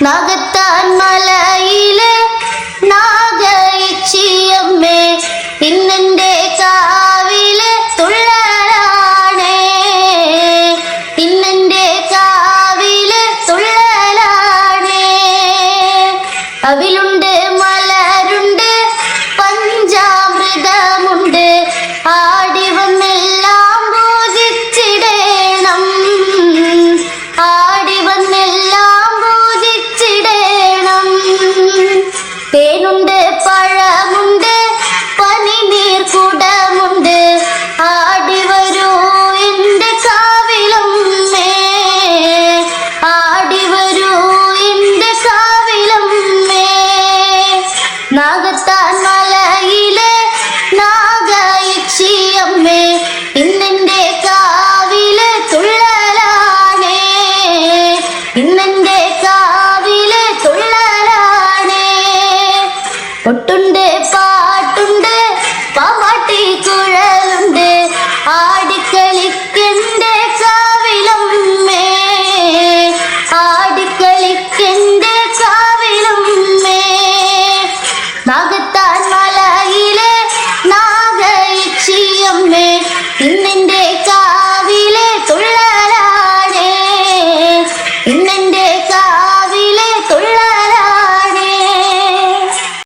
നാഗത്താൻ മലയിലെ നാഗയക്ഷിയമ്മേ ഇന്നെന്റെ കാവിലെ തുള്ളലാണേ, ഇന്നെന്റെ കാവിലെ തുള്ളലാണേ. അവിലുണ്ട് മലരുണ്ട് പഞ്ചാമൃതമുണ്ട്, ആടി വന്നെല്ലാം പൂജിച്ചിടേണം, ആടി വന്നെല്ലാം പൂജിച്ചിടേണം. തേനുണ്ട് പഴമുണ്ട് പനിനീർ കുടമുണ്ട്, ആടി വരൂ എൻ്റെ കാവിലമ്മേ, ആടി വരൂ എൻ്റെ കാവിലമ്മേ. നാഗത്താൻ മലയിലെ നാഗയക്ഷിയമ്മേ ഇന്നെന്റെ കാവിലെ തുള്ളലാണേ, ഇന്നെന്റെ